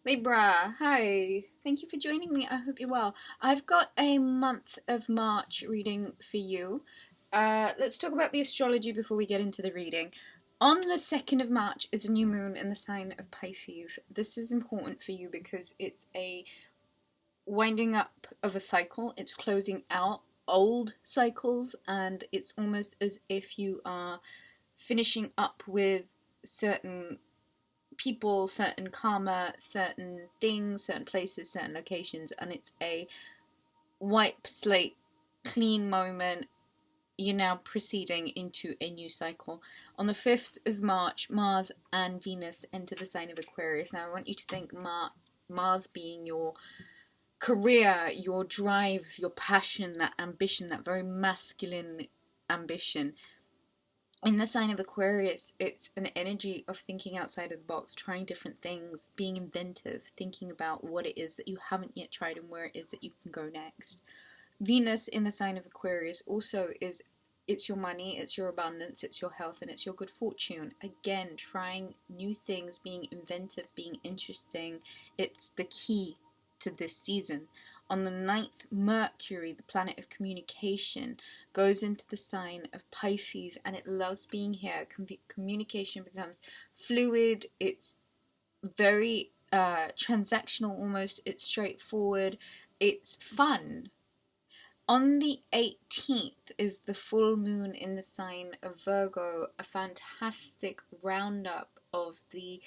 Libra, hi. Thank you for joining me. I hope you're well. I've got a month of March reading for you. Let's talk about the astrology before we get into the reading. On the 2nd of March is a new moon in the sign of Pisces. This is important for you because it's a winding up of a cycle. It's closing out old cycles, and it's almost as if you are finishing up with certain people, certain karma, certain things, certain places, certain locations, and it's a wipe slate, clean moment. You're now proceeding into a new cycle. On the 5th of March, Mars and Venus enter the sign of Aquarius. Now, I want you to think Mars being your career, your drives, your passion, that ambition, that very masculine ambition. In the sign of Aquarius, it's an energy of thinking outside of the box, trying different things, being inventive, thinking about what it is that you haven't yet tried and where it is that you can go next. Venus in the sign of Aquarius also it's your money, it's your abundance, it's your health, and it's your good fortune. Again, trying new things, being inventive, being interesting. It's the key to this season. On the 9th, Mercury, the planet of communication, goes into the sign of Pisces, and it loves being here. Communication becomes fluid, it's very transactional almost, it's straightforward, it's fun. On the 18th is the full moon in the sign of Virgo, a fantastic roundup of the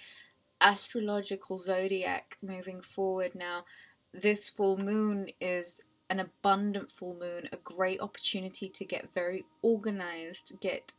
astrological zodiac moving forward. Now, this full moon is an abundant full moon, a great opportunity to get very organized, get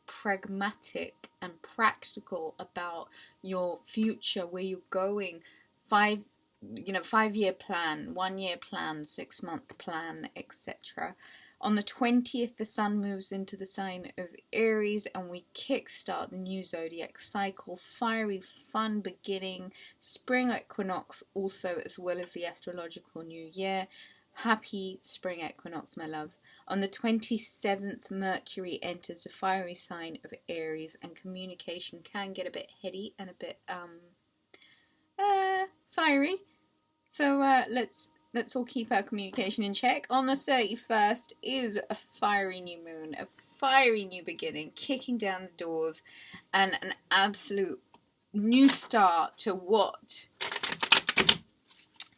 pragmatic and practical about your future, where you're going. 5-year plan, 1-year plan, 6-month plan, etc. On the 20th, the sun moves into the sign of Aries, and we kickstart the new zodiac cycle. Fiery, fun beginning. Spring equinox also, as well as the astrological new year. Happy spring equinox, my loves. On the 27th, Mercury enters the fiery sign of Aries, and communication can get a bit heady and a bit fiery. So let's all keep our communication in check. On the 31st is a fiery new moon, a fiery new beginning, kicking down the doors, and an absolute new start to what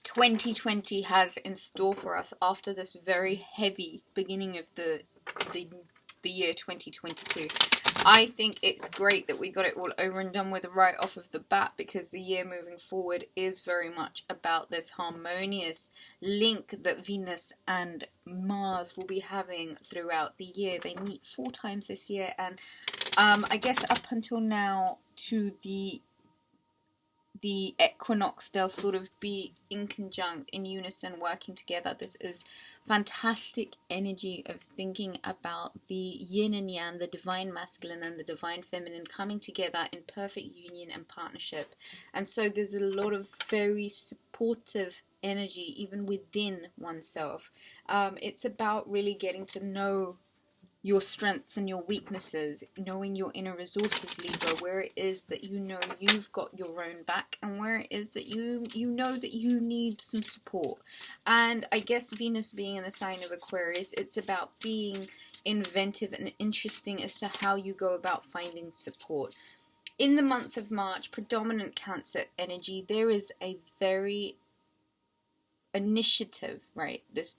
2020 has in store for us after this very heavy beginning of the year 2022. I think it's great that we got it all over and done with right off of the bat, because the year moving forward is very much about this harmonious link that Venus and Mars will be having throughout the year. They meet 4 times this year, and I guess up until now to the equinox, they'll sort of be in conjunct, in unison, working together. This is fantastic energy of thinking about the yin and yang, the divine masculine and the divine feminine coming together in perfect union and partnership. And so there's a lot of very supportive energy even within oneself. It's about really getting to know your strengths and your weaknesses, knowing your inner resources, Libra, where it is that you know you've got your own back, and where it is that you know that you need some support. And I guess Venus being in the sign of Aquarius, it's about being inventive and interesting as to how you go about finding support. In the month of March, predominant Cancer energy, there is a very initiative, right? This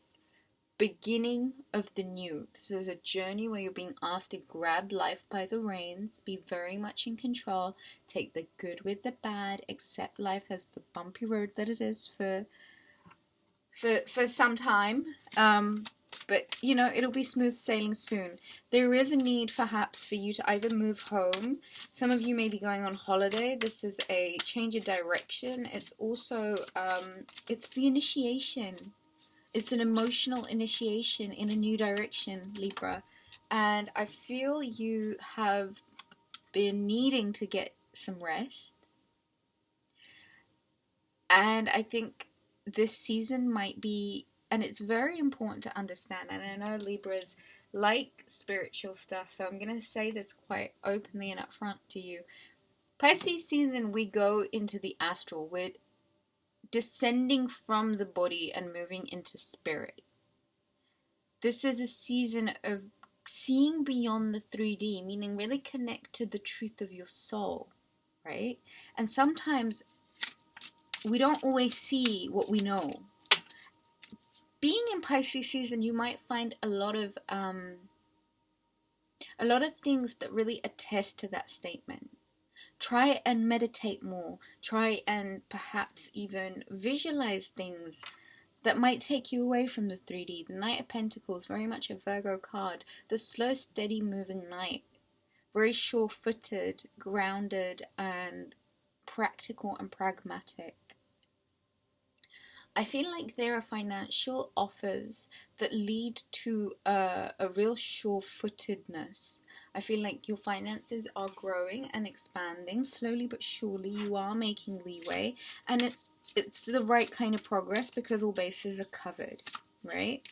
beginning of the new. This is a journey where you're being asked to grab life by the reins, be very much in control, take the good with the bad, accept life as the bumpy road that it is for some time. But it'll be smooth sailing soon. There is a need perhaps for you to either move home. Some of you may be going on holiday. This is a change of direction. It's also it's the initiation. It's an emotional initiation in a new direction, Libra. And I feel you have been needing to get some rest. And I think this season might be, and it's very important to understand, and I know Libras like spiritual stuff, so I'm going to say this quite openly and upfront to you. Pisces season, we go into the astral. descending from the body and moving into spirit. This is a season of seeing beyond the 3D, meaning really connect to the truth of your soul, right? And sometimes we don't always see what we know. Being in Pisces season, you might find a lot of things that really attest to that statement. Try and meditate more. Try and perhaps even visualize things that might take you away from the 3D. The Knight of Pentacles, very much a Virgo card. The slow, steady moving knight. Very sure-footed, grounded, and practical and pragmatic. I feel like there are financial offers that lead to a real sure-footedness. I feel like your finances are growing and expanding slowly but surely. You are making leeway, and it's the right kind of progress because all bases are covered, right?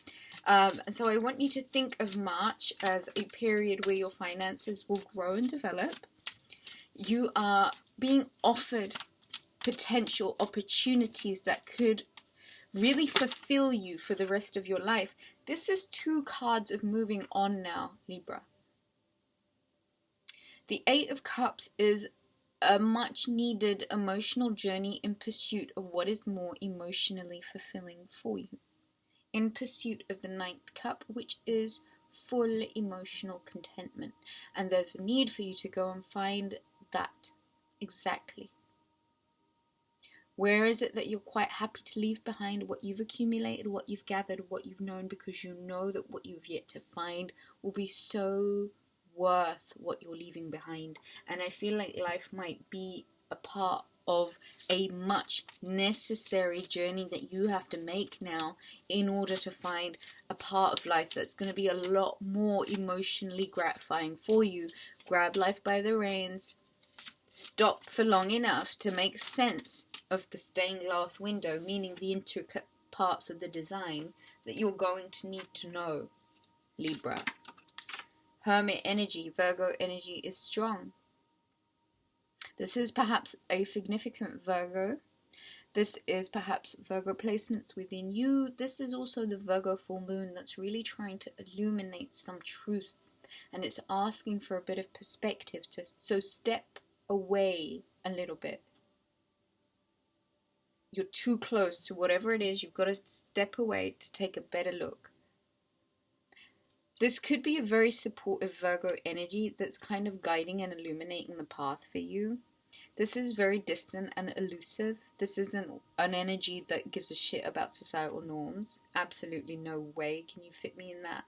And so I want you to think of March as a period where your finances will grow and develop. You are being offered potential opportunities that could really fulfill you for the rest of your life. This is 2 cards of moving on now, Libra. The 8 of Cups is a much needed emotional journey in pursuit of what is more emotionally fulfilling for you. In pursuit of the 9th Cup, which is full emotional contentment. And there's a need for you to go and find that exactly. Where is it that you're quite happy to leave behind what you've accumulated, what you've gathered, what you've known, because you know that what you've yet to find will be so worth what you're leaving behind. And I feel like life might be a part of a much necessary journey that you have to make now in order to find a part of life that's going to be a lot more emotionally gratifying for you. Grab life by the reins. Stop for long enough to make sense of the stained glass window, meaning the intricate parts of the design that you're going to need to know, Libra. Hermit energy, Virgo energy is strong. This is perhaps a significant Virgo. This is perhaps Virgo placements within you. This is also the Virgo full moon that's really trying to illuminate some truths. And it's asking for a bit of perspective. So step away a little bit. You're too close to whatever it is. You've got to step away to take a better look. This could be a very supportive Virgo energy that's kind of guiding and illuminating the path for you. This is very distant and elusive. This isn't an energy that gives a shit about societal norms. Absolutely no way can you fit me in that.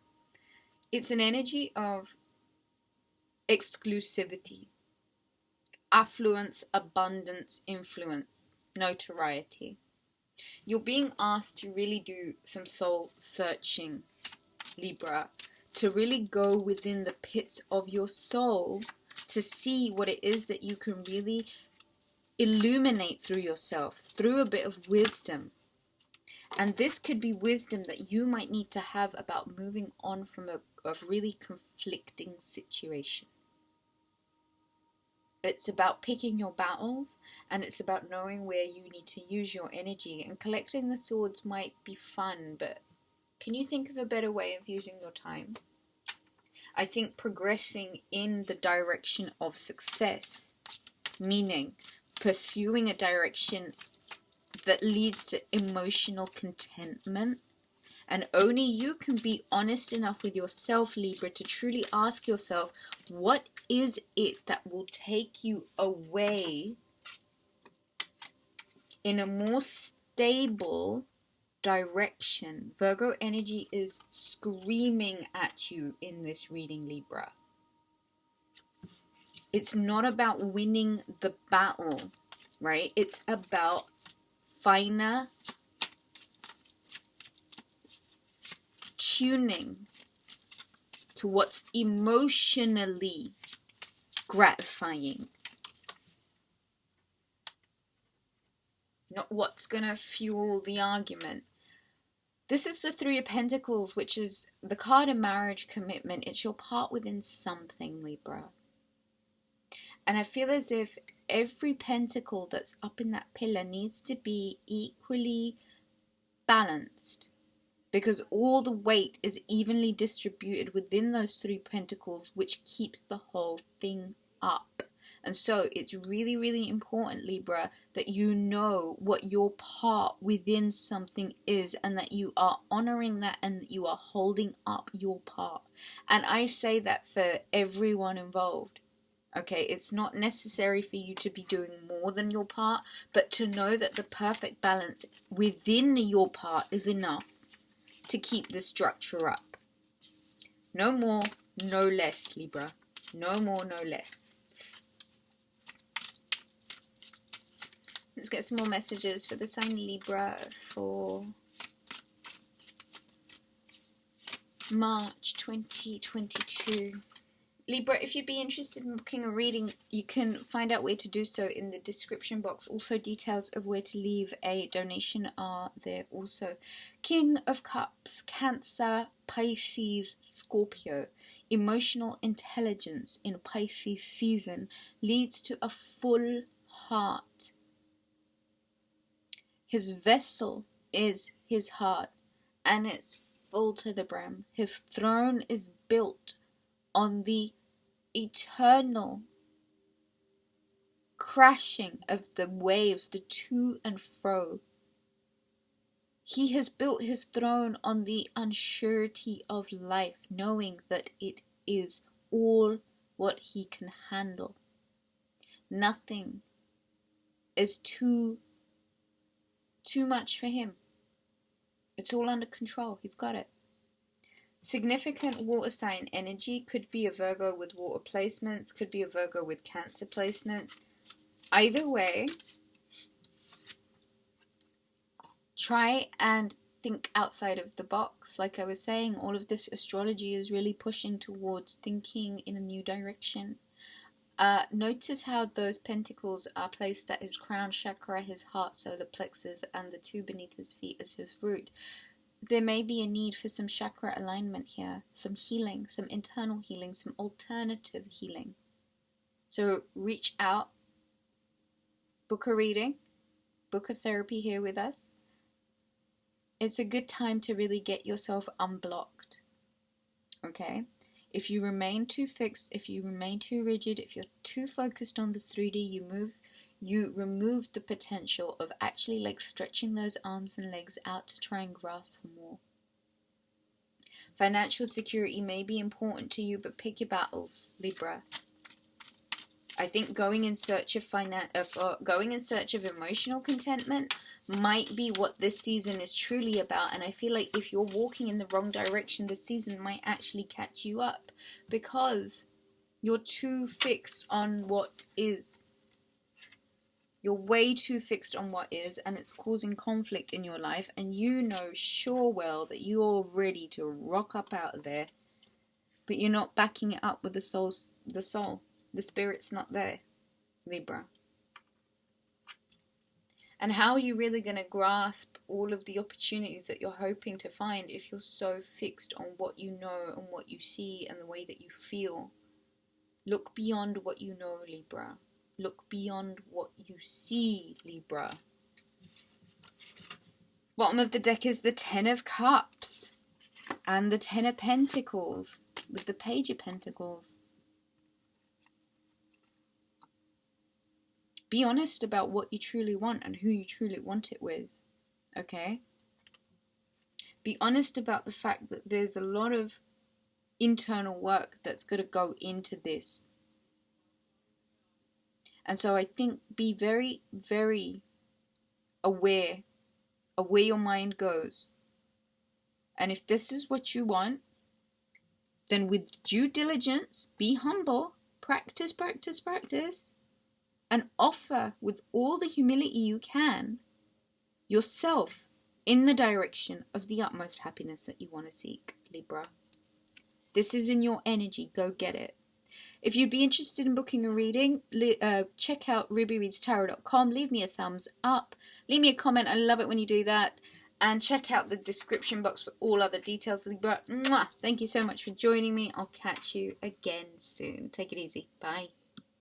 It's an energy of exclusivity, affluence, abundance, influence, notoriety. You're being asked to really do some soul searching, Libra, to really go within the pits of your soul to see what it is that you can really illuminate through yourself, through a bit of wisdom. And this could be wisdom that you might need to have about moving on from a really conflicting situation. It's about picking your battles, and it's about knowing where you need to use your energy. And collecting the swords might be fun, but can you think of a better way of using your time? I think progressing in the direction of success, meaning pursuing a direction that leads to emotional contentment. And only you can be honest enough with yourself, Libra, to truly ask yourself, what is it that will take you away in a more stable direction? Virgo energy is screaming at you in this reading, Libra. It's not about winning the battle, right? It's about finer tuning to what's emotionally gratifying, not what's gonna fuel the argument. This is the 3 of Pentacles, which is the card of marriage, commitment. It's your part within something, Libra. And I feel as if every pentacle that's up in that pillar needs to be equally balanced, because all the weight is evenly distributed within those 3 pentacles, which keeps the whole thing up. And so it's really, really important, Libra, that you know what your part within something is, and that you are honoring that, and that you are holding up your part. And I say that for everyone involved. Okay, it's not necessary for you to be doing more than your part, but to know that the perfect balance within your part is enough to keep the structure up. No more, no less, Libra. No more, no less. Let's get some more messages for the sign Libra for March 2022. Libra, if you'd be interested in booking a reading, you can find out where to do so in the description box. Also, details of where to leave a donation are there also. King of Cups, Cancer, Pisces, Scorpio. Emotional intelligence in Pisces season leads to a full heart. His vessel is his heart, and it's full to the brim. His throne is built on the eternal crashing of the waves, the to and fro. He has built his throne on the unsurety of life, knowing that it is all what he can handle. Nothing is too much for him. It's all under control. He's got it. Significant water sign energy. Could be a Virgo with water placements. Could be a Virgo with Cancer placements. Either way, try and think outside of the box. Like I was saying, all of this astrology is really pushing towards thinking in a new direction. Notice how those pentacles are placed at his crown chakra, his heart, solar plexus, and the 2 beneath his feet as his root. There may be a need for some chakra alignment here, some healing, some internal healing, some alternative healing. So reach out, book a reading, book a therapy here with us. It's a good time to really get yourself unblocked. Okay? If you remain too fixed, if you remain too rigid, if you're too focused on the 3D, you remove the potential of actually like stretching those arms and legs out to try and grasp for more. Financial security may be important to you, but pick your battles, Libra. I think going in search of emotional contentment might be what this season is truly about. And I feel like if you're walking in the wrong direction, this season might actually catch you up, because you're too fixed on what is. You're way too fixed on what is, and it's causing conflict in your life, and you know sure well that you're ready to rock up out of there, but you're not backing it up with the soul. The spirit's not there, Libra. And how are you really going to grasp all of the opportunities that you're hoping to find if you're so fixed on what you know and what you see and the way that you feel? Look beyond what you know, Libra. Look beyond what you see, Libra. Bottom of the deck is the 10 of Cups and the 10 of Pentacles with the Page of Pentacles. Be honest about what you truly want and who you truly want it with, okay? Be honest about the fact that there's a lot of internal work that's going to go into this. And so I think be very, very aware of where your mind goes. And if this is what you want, then with due diligence, be humble, practice, practice, practice, and offer with all the humility you can yourself in the direction of the utmost happiness that you want to seek, Libra. This is in your energy. Go get it. If you'd be interested in booking a reading, check out Rubyreadstarot.com. Leave me a thumbs up. Leave me a comment. I love it when you do that. And check out the description box for all other details, Libra. Mwah! Thank you so much for joining me. I'll catch you again soon. Take it easy. Bye.